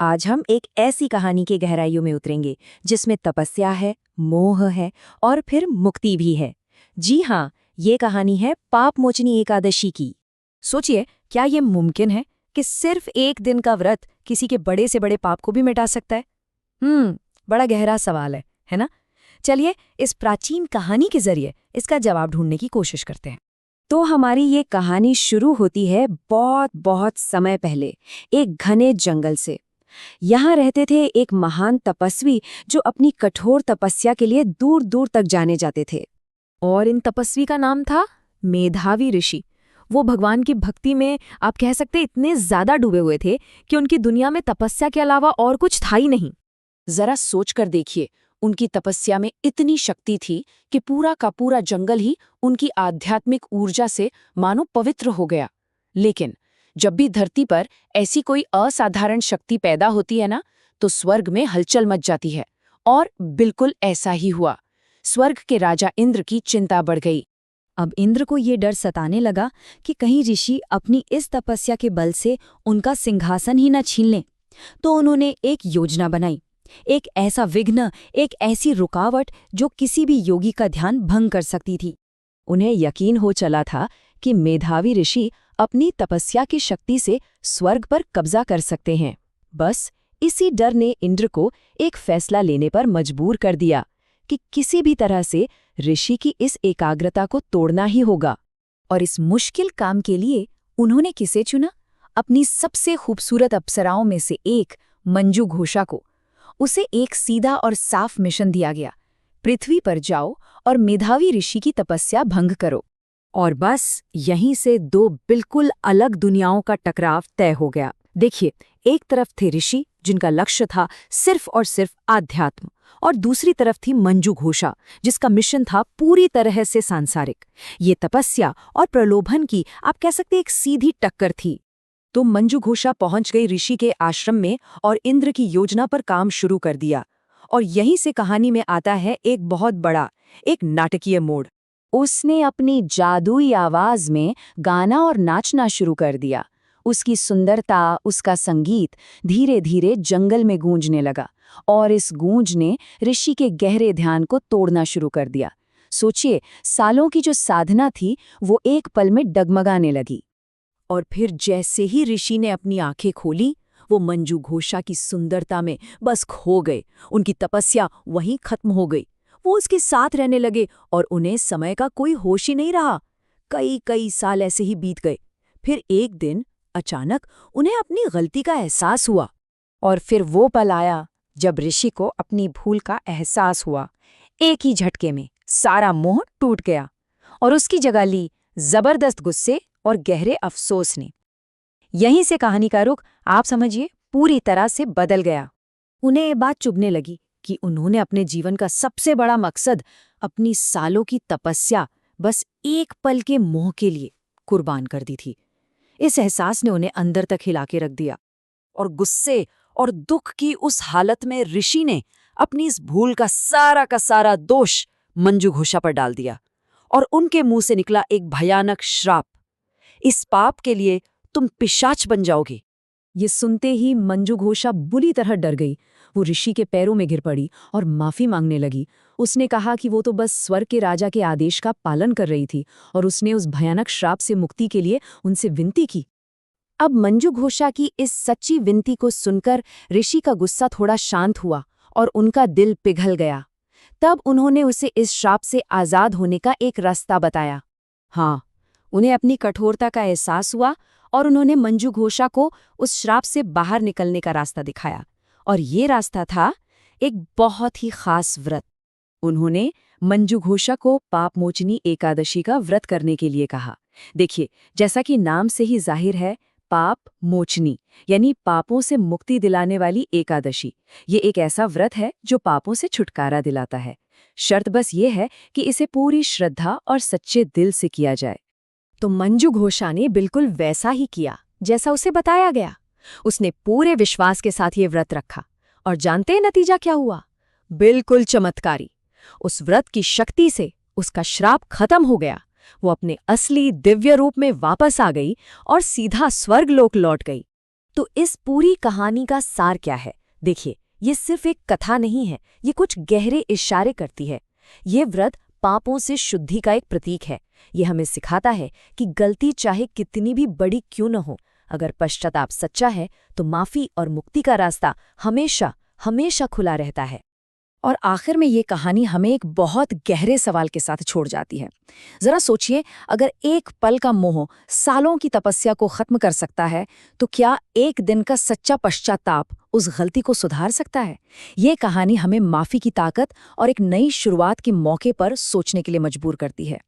आज हम एक ऐसी कहानी की गहराइयों में उतरेंगे जिसमें तपस्या है, मोह है और फिर मुक्ति भी है। जी हाँ, ये कहानी है पाप मोचनी एकादशी की। सोचिए, क्या ये मुमकिन है कि सिर्फ एक दिन का व्रत किसी के बड़े से बड़े पाप को भी मिटा सकता है? बड़ा गहरा सवाल है ना? चलिए, इस प्राचीन कहानी के जरिए इसका जवाब ढूंढने की कोशिश करते हैं। तो हमारी ये कहानी शुरू होती है बहुत बहुत समय पहले, एक घने जंगल से। यहाँ रहते थे एक महान तपस्वी जो अपनी कठोर तपस्या के लिए दूर दूर तक जाने जाते थे। और इन तपस्वी का नाम था मेधावी ऋषि। वो भगवान की भक्ति में आप कह सकते इतने ज्यादा डूबे हुए थे कि उनकी दुनिया में तपस्या के अलावा और कुछ था ही नहीं। जरा सोचकर देखिए, उनकी तपस्या में इतनी शक्ति थी कि पूरा का पूरा जंगल ही उनकी आध्यात्मिक ऊर्जा से मानो पवित्र हो गया। लेकिन जब भी धरती पर ऐसी कोई असाधारण शक्ति पैदा होती है ना, तो स्वर्ग में हलचल मच जाती है। और बिल्कुल ऐसा ही हुआ। स्वर्ग के राजा इंद्र की चिंता बढ़ गई। अब इंद्र को ये डर सताने लगा कि कहीं ऋषि अपनी इस तपस्या के बल से उनका सिंहासन ही न छीन लें। तो उन्होंने एक योजना बनाई, एक ऐसा विघ्न, एक ऐसी रुकावट जो किसी भी योगी का ध्यान भंग कर सकती थी। उन्हें यकीन हो चला था कि मेधावी ऋषि अपनी तपस्या की शक्ति से स्वर्ग पर कब्जा कर सकते हैं। बस इसी डर ने इंद्र को एक फैसला लेने पर मजबूर कर दिया कि किसी भी तरह से ऋषि की इस एकाग्रता को तोड़ना ही होगा। और इस मुश्किल काम के लिए उन्होंने किसे चुना? अपनी सबसे खूबसूरत अप्सराओं में से एक, मंजू घोषा को। उसे एक सीधा और साफ मिशन दिया गया, पृथ्वी पर जाओ और मेधावी ऋषि की तपस्या भंग करो। और बस यहीं से दो बिल्कुल अलग दुनियाओं का टकराव तय हो गया। देखिए, एक तरफ थे ऋषि जिनका लक्ष्य था सिर्फ और सिर्फ आध्यात्म, और दूसरी तरफ थी मंजू घोषा जिसका मिशन था पूरी तरह से सांसारिक। ये तपस्या और प्रलोभन की आप कह सकते एक सीधी टक्कर थी। तो मंजू घोषा पहुंच गई ऋषि के आश्रम में और इंद्र की योजना पर काम शुरू कर दिया। और यहीं से कहानी में आता है एक बहुत बड़ा, एक नाटकीय मोड़। उसने अपनी जादुई आवाज में गाना और नाचना शुरू कर दिया। उसकी सुंदरता, उसका संगीत धीरे धीरे जंगल में गूंजने लगा, और इस गूंज ने ऋषि के गहरे ध्यान को तोड़ना शुरू कर दिया। सोचिए, सालों की जो साधना थी वो एक पल में डगमगाने लगी। और फिर जैसे ही ऋषि ने अपनी आंखें खोली, वो मंजू घोषा की सुंदरता में बस खो गए। उनकी तपस्या वहीं खत्म हो गई। वो उसके साथ रहने लगे और उन्हें समय का कोई होश ही नहीं रहा। कई कई साल ऐसे ही बीत गए। फिर एक दिन अचानक उन्हें अपनी गलती का एहसास हुआ। और फिर वो पल आया जब ऋषि को अपनी भूल का एहसास हुआ। एक ही झटके में सारा मोह टूट गया और उसकी जगह ली जबरदस्त गुस्से और गहरे अफसोस ने। यहीं से कहानी का रुख आप समझिए पूरी तरह से बदल गया। उन्हें ये बात चुभने लगी कि उन्होंने अपने जीवन का सबसे बड़ा मकसद, अपनी सालों की तपस्या, बस एक पल के मोह के लिए कुर्बान कर दी थी। इस एहसास ने उन्हें अंदर तक हिला के रख दिया। और गुस्से और दुख की उस हालत में ऋषि ने अपनी इस भूल का सारा दोष मंजू घोषा पर डाल दिया। और उनके मुंह से निकला एक भयानक श्राप, इस पाप के लिए तुम पिशाच बन जाओगे। ये सुनते ही मंजू घोषा बुरी तरह डर गई। वो ऋषि के पैरों में गिर पड़ी और माफी मांगने लगी। उसने कहा कि वो तो बस स्वर्ग के राजा के आदेश का पालन कर रही थी, और उसने उस भयानक श्राप से मुक्ति के लिए उनसे विनती की। अब मंजू घोषा की इस सच्ची विनती को सुनकर ऋषि का गुस्सा थोड़ा शांत हुआ और उनका दिल पिघल गया। तब उन्होंने उसे इस श्राप से आजाद होने का एक रास्ता बताया। हाँ, उन्हें अपनी कठोरता का एहसास हुआ और उन्होंने मंजू घोषा को उस श्राप से बाहर निकलने का रास्ता दिखाया। और ये रास्ता था एक बहुत ही खास व्रत। उन्होंने मंजू घोषा को पाप मोचनी एकादशी का व्रत करने के लिए कहा। देखिए, जैसा कि नाम से ही जाहिर है, पाप मोचनी यानी पापों से मुक्ति दिलाने वाली एकादशी। ये एक ऐसा व्रत है जो पापों से छुटकारा दिलाता है। शर्त बस ये है कि इसे पूरी श्रद्धा और सच्चे दिल से किया जाए। तो मंजू घोषा ने बिल्कुल वैसा ही किया जैसा उसे बताया गया। उसने पूरे विश्वास के साथ ये व्रत रखा, और जानते हैं नतीजा क्या हुआ? बिल्कुल चमत्कारी। उस व्रत की शक्ति से उसका श्राप खत्म हो गया। वो अपने असली दिव्य रूप में वापस आ गई और सीधा स्वर्गलोक लौट गई। तो इस पूरी कहानी का सार क्या है? देखिए, ये सिर्फ एक कथा नहीं है, ये कुछ गहरे इशारे करती है। ये व्रत पापों से शुद्धि का एक प्रतीक है। ये हमें सिखाता है कि गलती चाहे कितनी भी बड़ी क्यों न हो, अगर पश्चाताप सच्चा है तो माफी और मुक्ति का रास्ता हमेशा हमेशा खुला रहता है। और आखिर में ये कहानी हमें एक बहुत गहरे सवाल के साथ छोड़ जाती है। जरा सोचिए, अगर एक पल का मोह सालों की तपस्या को खत्म कर सकता है, तो क्या एक दिन का सच्चा पश्चाताप उस गलती को सुधार सकता है? ये कहानी हमें माफी की ताकत और एक नई शुरुआत के मौके पर सोचने के लिए मजबूर करती है।